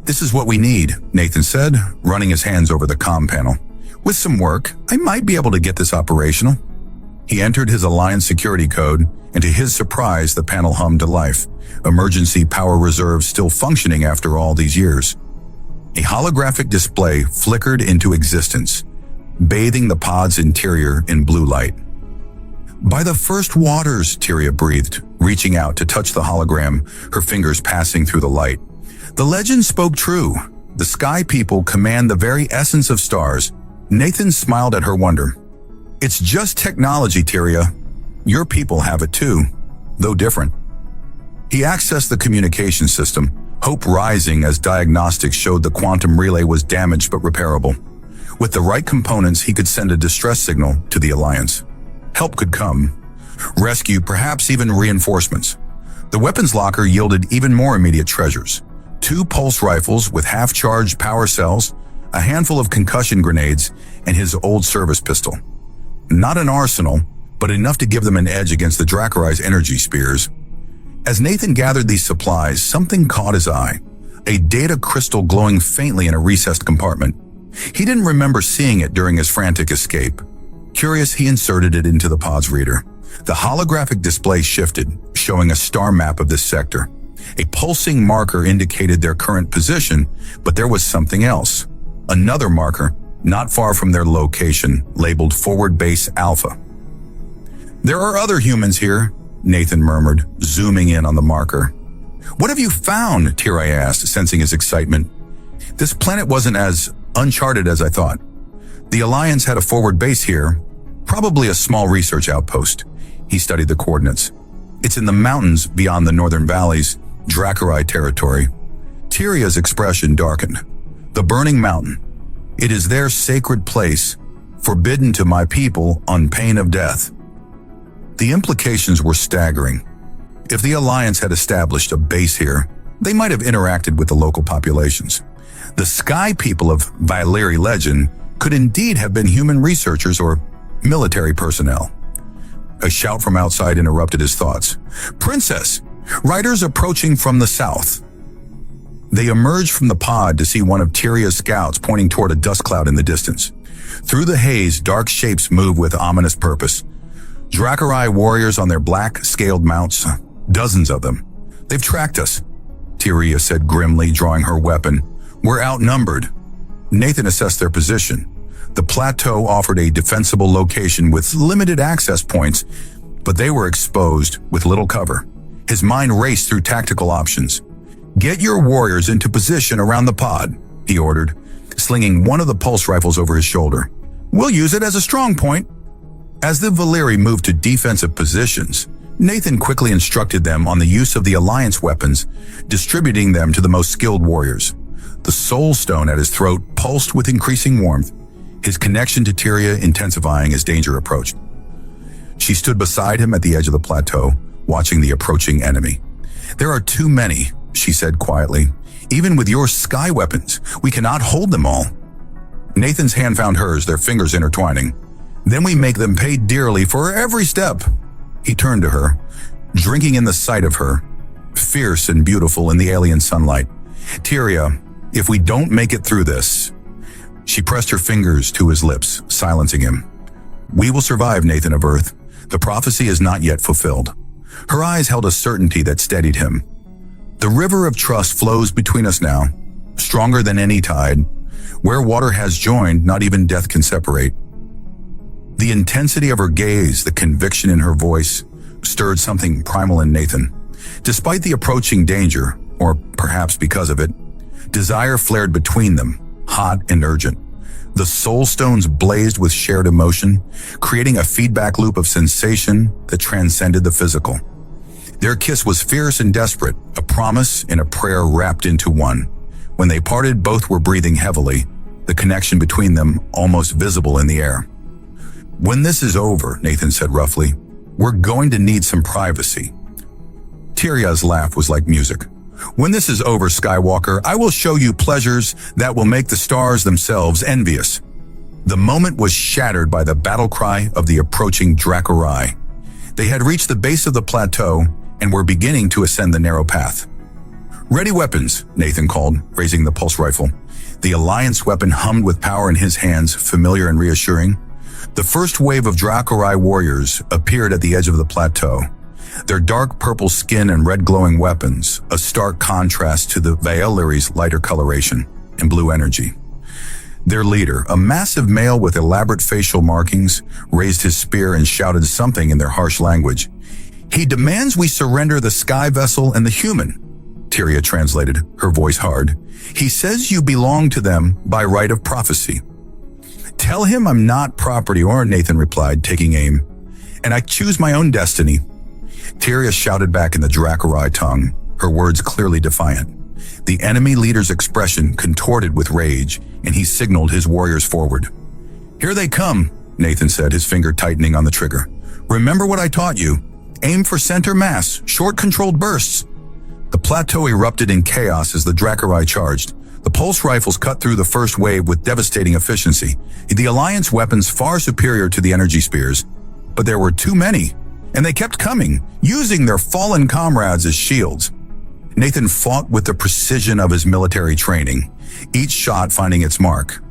"This is what we need," Nathan said, running his hands over the comm panel. "With some work, I might be able to get this operational." He entered his Alliance security code, and to his surprise, the panel hummed to life. Emergency power reserves still functioning after all these years. A holographic display flickered into existence, bathing the pod's interior in blue light. "By the first waters," Tyria breathed, reaching out to touch the hologram, her fingers passing through the light. "The legend spoke true. The Sky People command the very essence of stars." Nathan smiled at her wonder. "It's just technology, Tyria. Your people have it too, though different." He accessed the communication system, hope rising as diagnostics showed the quantum relay was damaged but repairable. With the right components, he could send a distress signal to the Alliance. Help could come. Rescue, perhaps even reinforcements. The weapons locker yielded even more immediate treasures. 2 pulse rifles with half-charged power cells, a handful of concussion grenades, and his old service pistol. Not an arsenal, but enough to give them an edge against the Drakkari's energy spears. As Nathan gathered these supplies, something caught his eye. A data crystal glowing faintly in a recessed compartment. He didn't remember seeing it during his frantic escape. Curious, he inserted it into the pod's reader. The holographic display shifted, showing a star map of this sector. A pulsing marker indicated their current position, but there was something else. Another marker, not far from their location, labeled Forward Base Alpha. "There are other humans here," Nathan murmured, zooming in on the marker. "What have you found?" Tyria asked, sensing his excitement. This planet wasn't as uncharted as I thought. The Alliance had a forward base here, probably a small research outpost. He studied the coordinates. It's in the mountains beyond the northern valleys, Dracorai territory. Tyria's expression darkened. The Burning Mountain. It is their sacred place, forbidden to my people on pain of death. The implications were staggering. If the Alliance had established a base here, they might have interacted with the local populations. The Sky people of Valyri legend could indeed have been human researchers or military personnel. A shout from outside interrupted his thoughts. "Princess! Riders approaching from the south." They emerged from the pod to see one of Tyria's scouts pointing toward a dust cloud in the distance. Through the haze, dark shapes moved with ominous purpose. Dracorai warriors on their black, scaled mounts, dozens of them. "They've tracked us," Tyria said grimly, drawing her weapon. "We're outnumbered." Nathan assessed their position. The plateau offered a defensible location with limited access points, but they were exposed with little cover. His mind raced through tactical options. "Get your warriors into position around the pod," he ordered, slinging one of the pulse rifles over his shoulder. "We'll use it as a strong point." As the Valyri moved to defensive positions, Nathan quickly instructed them on the use of the Alliance weapons, distributing them to the most skilled warriors. The soul stone at his throat pulsed with increasing warmth, his connection to Tyria intensifying as danger approached. She stood beside him at the edge of the plateau, watching the approaching enemy. "There are too many," she said quietly. "Even with your sky weapons, we cannot hold them all." Nathan's hand found hers, their fingers intertwining. "Then we make them pay dearly for every step." He turned to her, drinking in the sight of her, fierce and beautiful in the alien sunlight. "Tyria, if we don't make it through this..." She pressed her fingers to his lips, silencing him. "We will survive, Nathan of Earth. The prophecy is not yet fulfilled." Her eyes held a certainty that steadied him. "The river of trust flows between us now, stronger than any tide. Where water has joined, not even death can separate." The intensity of her gaze, the conviction in her voice, stirred something primal in Nathan. Despite the approaching danger, or perhaps because of it, desire flared between them, hot and urgent. The soul stones blazed with shared emotion, creating a feedback loop of sensation that transcended the physical. Their kiss was fierce and desperate, a promise and a prayer wrapped into one. When they parted, both were breathing heavily, the connection between them almost visible in the air. "When this is over," Nathan said roughly, "we're going to need some privacy." Tyria's laugh was like music. "When this is over, Skywalker, I will show you pleasures that will make the stars themselves envious." The moment was shattered by the battle cry of the approaching Dracorai. They had reached the base of the plateau and were beginning to ascend the narrow path. "Ready weapons," Nathan called, raising the pulse rifle. The Alliance weapon hummed with power in his hands, familiar and reassuring. The first wave of Dracorai warriors appeared at the edge of the plateau. Their dark purple skin and red glowing weapons, a stark contrast to the Valyri's lighter coloration and blue energy. Their leader, a massive male with elaborate facial markings, raised his spear and shouted something in their harsh language. "He demands we surrender the sky vessel and the human," Tyria translated, her voice hard. "He says you belong to them by right of prophecy." "Tell him I'm not property," or Nathan replied, taking aim. "And I choose my own destiny." Tyria shouted back in the Dracorai tongue, her words clearly defiant. The enemy leader's expression contorted with rage, and he signaled his warriors forward. "Here they come," Nathan said, his finger tightening on the trigger. "Remember what I taught you. Aim for center mass, short controlled bursts." The plateau erupted in chaos as the Dracorai charged. The pulse rifles cut through the first wave with devastating efficiency, the Alliance weapons far superior to the energy spears. But there were too many, and they kept coming, using their fallen comrades as shields. Nathan fought with the precision of his military training, each shot finding its mark.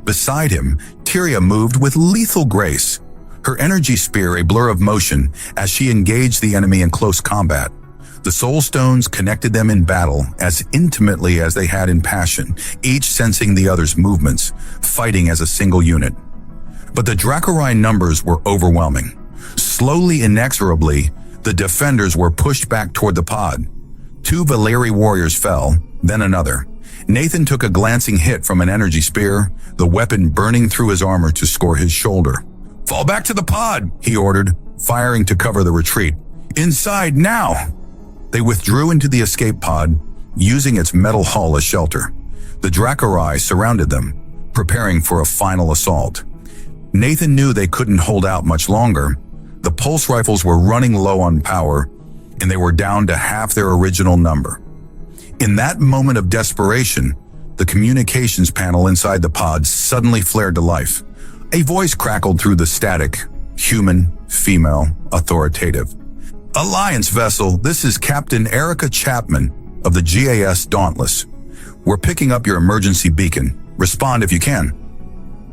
Beside him, Tyria moved with lethal grace, her energy spear a blur of motion as she engaged the enemy in close combat. The soul stones connected them in battle as intimately as they had in passion, each sensing the other's movements, fighting as a single unit. But the Dracorai numbers were overwhelming. Slowly, inexorably, the defenders were pushed back toward the pod. 2 Valyri warriors fell, then another. Nathan took a glancing hit from an energy spear, the weapon burning through his armor to score his shoulder. "Fall back to the pod," he ordered, firing to cover the retreat. "Inside now!" They withdrew into the escape pod, using its metal hull as shelter. The Dracorai surrounded them, preparing for a final assault. Nathan knew they couldn't hold out much longer. The pulse rifles were running low on power, and they were down to half their original number. In that moment of desperation, the communications panel inside the pod suddenly flared to life. A voice crackled through the static, human, female, authoritative. "Alliance vessel, this is Captain Erica Chapman of the GAS Dauntless. We're picking up your emergency beacon. Respond if you can."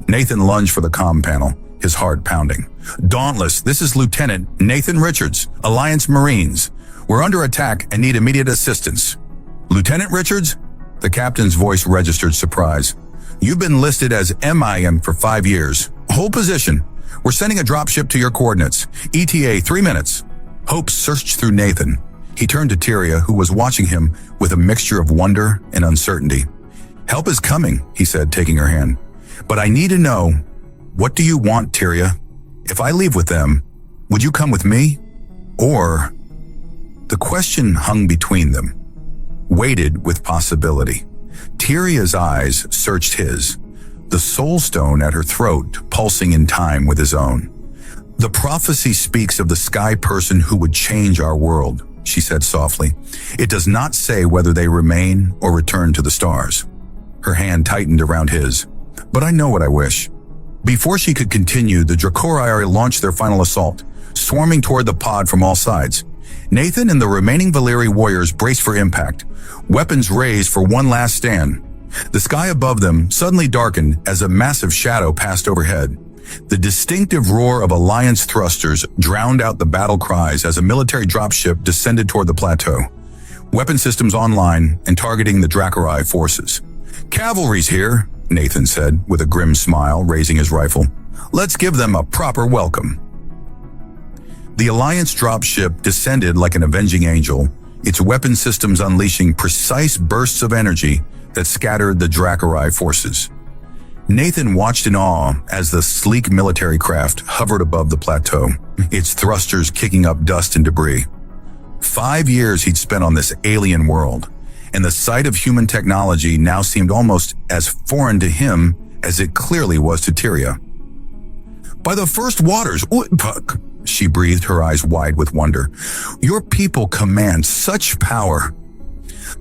Nathan lunged for the comm panel, his heart pounding. "Dauntless, this is Lieutenant Nathan Richards, Alliance Marines. We're under attack and need immediate assistance." "Lieutenant Richards?" The captain's voice registered surprise. "You've been listed as MIM for 5 years. Hold position. We're sending a dropship to your coordinates. ETA 3 minutes. Hope searched through Nathan. He turned to Tyria, who was watching him with a mixture of wonder and uncertainty. "Help is coming," he said, taking her hand. "But I need to know, what do you want, Tyria? If I leave with them, would you come with me? Or..." The question hung between them, weighted with possibility. Tyria's eyes searched his, the soul stone at her throat pulsing in time with his own. "The prophecy speaks of the sky person who would change our world," she said softly. "It does not say whether they remain or return to the stars." Her hand tightened around his. "But I know what I wish." Before she could continue, the Dracorai launched their final assault, swarming toward the pod from all sides. Nathan and the remaining Valeri warriors braced for impact, weapons raised for one last stand. The sky above them suddenly darkened as a massive shadow passed overhead. The distinctive roar of Alliance thrusters drowned out the battle cries as a military dropship descended toward the plateau, weapon systems online and targeting the Dracorai forces. "Cavalry's here," Nathan said with a grim smile, raising his rifle. "Let's give them a proper welcome." The Alliance dropship descended like an avenging angel, its weapon systems unleashing precise bursts of energy that scattered the Dracorai forces. Nathan watched in awe as the sleek military craft hovered above the plateau, its thrusters kicking up dust and debris. 5 years he'd spent on this alien world, and the sight of human technology now seemed almost as foreign to him as it clearly was to Tyria. "By the first waters," she breathed, her eyes wide with wonder. "Your people command such power."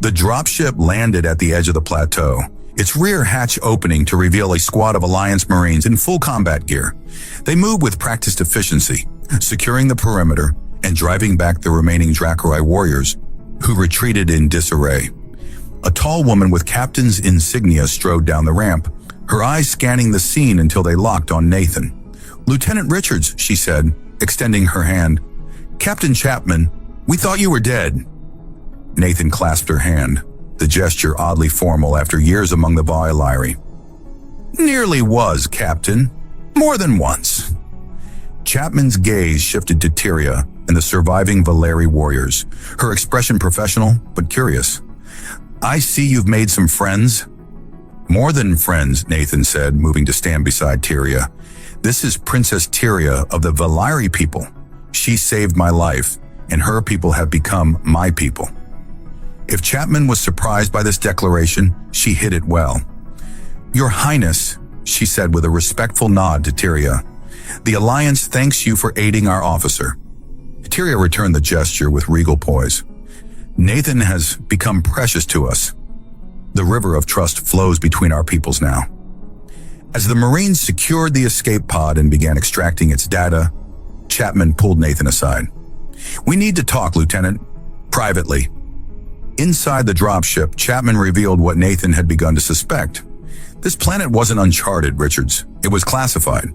The dropship landed at the edge of the plateau, its rear hatch opening to reveal a squad of Alliance Marines in full combat gear. They moved with practiced efficiency, securing the perimeter and driving back the remaining Dracorai warriors, who retreated in disarray. A tall woman with captain's insignia strode down the ramp, her eyes scanning the scene until they locked on Nathan. "Lieutenant Richards," she said, extending her hand. "Captain Chapman, we thought you were dead." Nathan clasped her hand, the gesture oddly formal after years among the Valeri. "Nearly was, Captain. More than once." Chapman's gaze shifted to Tyria and the surviving Valeri warriors, her expression professional but curious. "I see you've made some friends." "More than friends," Nathan said, moving to stand beside Tyria. "This is Princess Tyria of the Valeri people. She saved my life, and her people have become my people." If Chapman was surprised by this declaration, she hid it well. "Your Highness," she said with a respectful nod to Tyria, "the Alliance thanks you for aiding our officer." Tyria returned the gesture with regal poise. "Nathan has become precious to us. The river of trust flows between our peoples now." As the Marines secured the escape pod and began extracting its data, Chapman pulled Nathan aside. "We need to talk, Lieutenant. Privately." Inside the dropship, Chapman revealed what Nathan had begun to suspect. This planet wasn't uncharted, Richards. It was classified.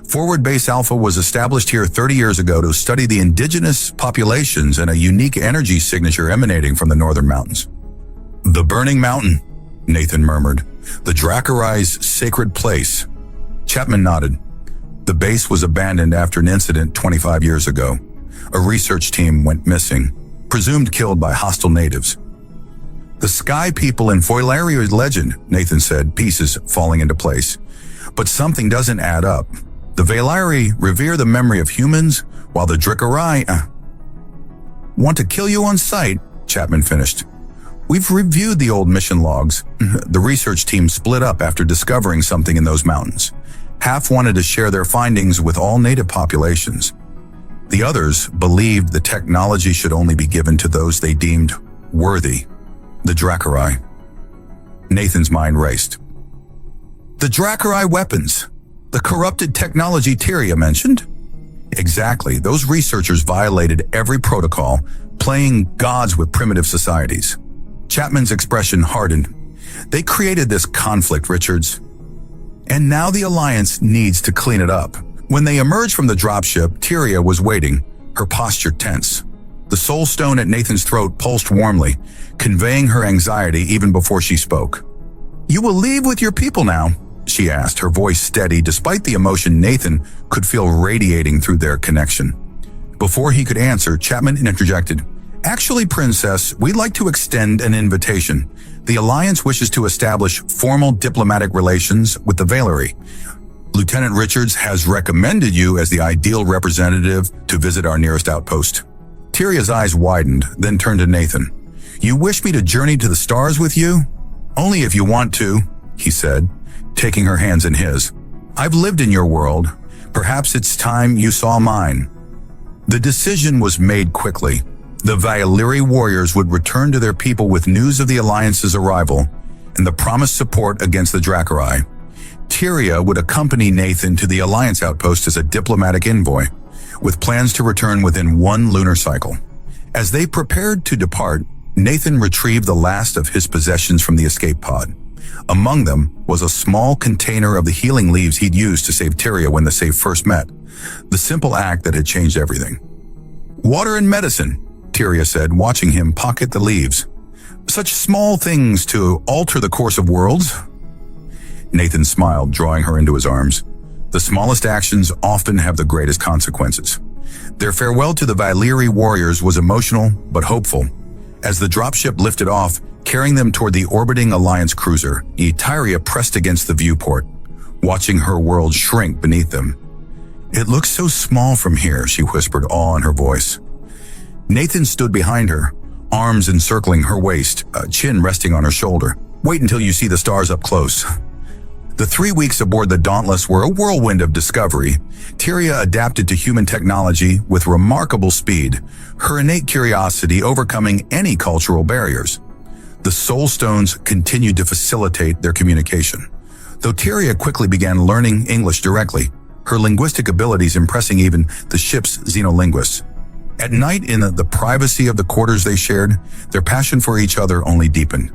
Forward Base Alpha was established here 30 years ago to study the indigenous populations and a unique energy signature emanating from the northern mountains. "The Burning Mountain," Nathan murmured. "The Dracorai's sacred place." Chapman nodded. "The base was abandoned after an incident 25 years ago. A research team went missing, presumed killed by hostile natives." The sky people in Foilaria's legend, Nathan said, pieces falling into place. But something doesn't add up. The Vailari revere the memory of humans, while the Drikarai want to kill you on sight, Chapman finished. We've reviewed the old mission logs. The research team split up after discovering something in those mountains. Half wanted to share their findings with all native populations. The others believed the technology should only be given to those they deemed worthy. The Drakarai. Nathan's mind raced. The Drakarai weapons. The corrupted technology Tyria mentioned? Exactly. Those researchers violated every protocol, playing gods with primitive societies. Chapman's expression hardened. They created this conflict, Richards. And now the Alliance needs to clean it up. When they emerged from the dropship, Tyria was waiting, her posture tense. The soul stone at Nathan's throat pulsed warmly, conveying her anxiety even before she spoke. You will leave with your people now, she asked, her voice steady despite the emotion Nathan could feel radiating through their connection. Before he could answer, Chapman interjected. Actually, Princess, we'd like to extend an invitation. The Alliance wishes to establish formal diplomatic relations with the Vailari. Lieutenant Richards has recommended you as the ideal representative to visit our nearest outpost. Tyria's eyes widened, then turned to Nathan. You wish me to journey to the stars with you? Only if you want to, he said, taking her hands in his. I've lived in your world. Perhaps it's time you saw mine. The decision was made quickly. The Vailari warriors would return to their people with news of the Alliance's arrival and the promised support against the Drakarai. Tyria would accompany Nathan to the Alliance outpost as a diplomatic envoy, with plans to return within one lunar cycle. As they prepared to depart, Nathan retrieved the last of his possessions from the escape pod. Among them was a small container of the healing leaves he'd used to save Tyria when the safe first met, the simple act that had changed everything. Water and medicine, Tyria said, watching him pocket the leaves. Such small things to alter the course of worlds. Nathan smiled, drawing her into his arms. The smallest actions often have the greatest consequences. Their farewell to the Vailari warriors was emotional but hopeful. As the dropship lifted off, carrying them toward the orbiting Alliance cruiser, Tyria pressed against the viewport, watching her world shrink beneath them. It looks so small from here, she whispered, awe in her voice. Nathan stood behind her, arms encircling her waist, a chin resting on her shoulder. Wait until you see the stars up close. The 3 weeks aboard the Dauntless were a whirlwind of discovery. Tyria adapted to human technology with remarkable speed, her innate curiosity overcoming any cultural barriers. The Soul Stones continued to facilitate their communication. Though Tyria quickly began learning English directly, her linguistic abilities impressing even the ship's xenolinguists. At night, in the privacy of the quarters they shared, their passion for each other only deepened.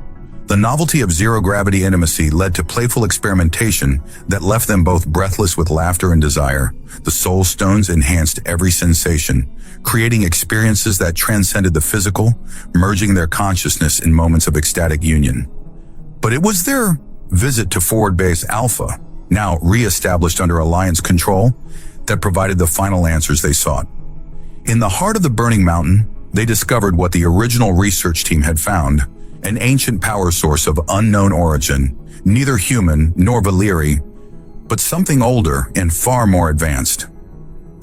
The novelty of zero-gravity intimacy led to playful experimentation that left them both breathless with laughter and desire. The Soul Stones enhanced every sensation, creating experiences that transcended the physical, merging their consciousness in moments of ecstatic union. But it was their visit to Forward Base Alpha, now re-established under Alliance control, that provided the final answers they sought. In the heart of the burning mountain, they discovered what the original research team had found: an ancient power source of unknown origin, neither human nor Vailari, but something older and far more advanced.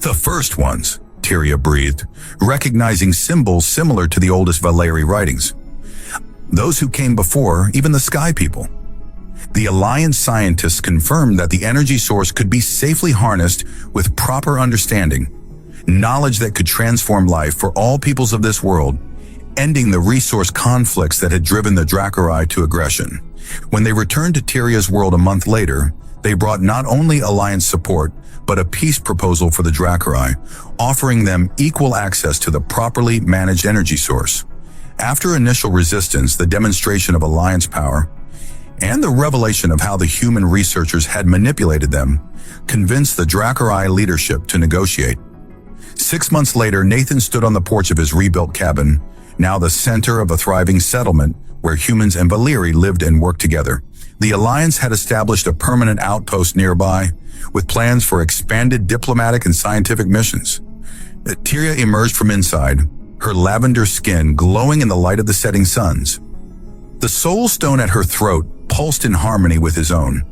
The first ones, Tyria breathed, recognizing symbols similar to the oldest Vailari writings. Those who came before, even the Sky People. The Alliance scientists confirmed that the energy source could be safely harnessed with proper understanding, knowledge that could transform life for all peoples of this world, ending the resource conflicts that had driven the Drakarai to aggression. When they returned to Tyria's world a month later, they brought not only Alliance support, but a peace proposal for the Drakarai, offering them equal access to the properly managed energy source. After initial resistance, the demonstration of Alliance power, and the revelation of how the human researchers had manipulated them, convinced the Drakarai leadership to negotiate. 6 months later, Nathan stood on the porch of his rebuilt cabin, now the center of a thriving settlement where humans and Vailari lived and worked together. The Alliance had established a permanent outpost nearby, with plans for expanded diplomatic and scientific missions. Tyria emerged from inside, her lavender skin glowing in the light of the setting suns. The soul stone at her throat pulsed in harmony with his own,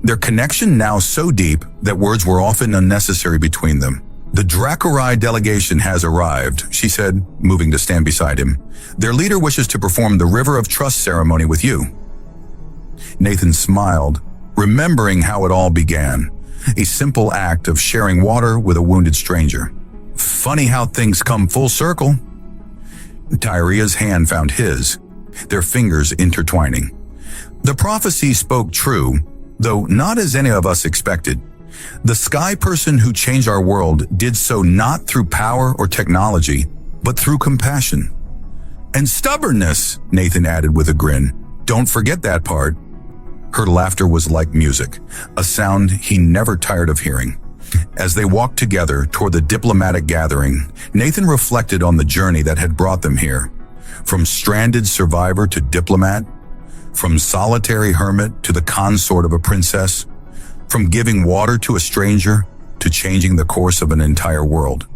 their connection now so deep that words were often unnecessary between them. "The Dracorai delegation has arrived," she said, moving to stand beside him. "Their leader wishes to perform the River of Trust ceremony with you." Nathan smiled, remembering how it all began, a simple act of sharing water with a wounded stranger. Funny how things come full circle. Tyria's hand found his, their fingers intertwining. The prophecy spoke true, though not as any of us expected. The sky person who changed our world did so not through power or technology, but through compassion. "And stubbornness," Nathan added with a grin. "Don't forget that part." Her laughter was like music, a sound he never tired of hearing. As they walked together toward the diplomatic gathering, Nathan reflected on the journey that had brought them here. From stranded survivor to diplomat, from solitary hermit to the consort of a princess, from giving water to a stranger to changing the course of an entire world.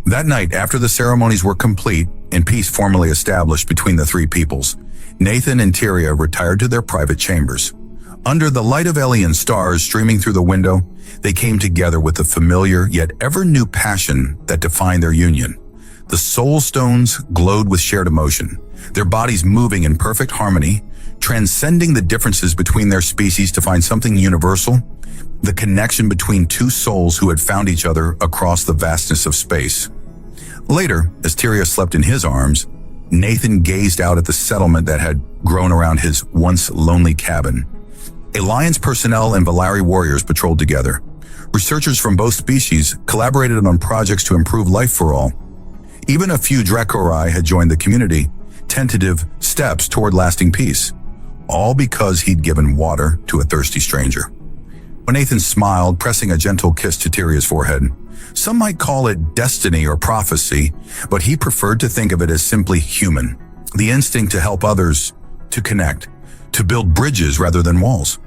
That night, after the ceremonies were complete and peace formally established between the three peoples, Nathan and Tyria retired to their private chambers. Under the light of alien stars streaming through the window, they came together with the familiar yet ever-new passion that defined their union. The soul stones glowed with shared emotion, their bodies moving in perfect harmony, transcending the differences between their species to find something universal, the connection between two souls who had found each other across the vastness of space. Later, as Tyria slept in his arms, Nathan gazed out at the settlement that had grown around his once lonely cabin. Alliance personnel and Valari warriors patrolled together. Researchers from both species collaborated on projects to improve life for all. Even a few Dracorai had joined the community, tentative steps toward lasting peace, all because he'd given water to a thirsty stranger. When Nathan smiled, pressing a gentle kiss to Tyria's forehead, some might call it destiny or prophecy, but he preferred to think of it as simply human, the instinct to help others, to connect, to build bridges rather than walls.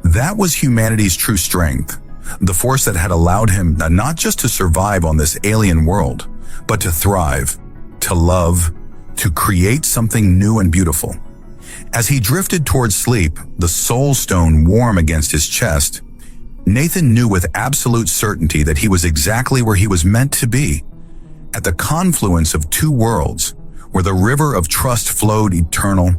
That was humanity's true strength, the force that had allowed him not just to survive on this alien world, but to thrive, to love, to create something new and beautiful. As he drifted towards sleep, the soul stone warm against his chest, Nathan knew with absolute certainty that he was exactly where he was meant to be, at the confluence of two worlds, where the river of trust flowed eternal,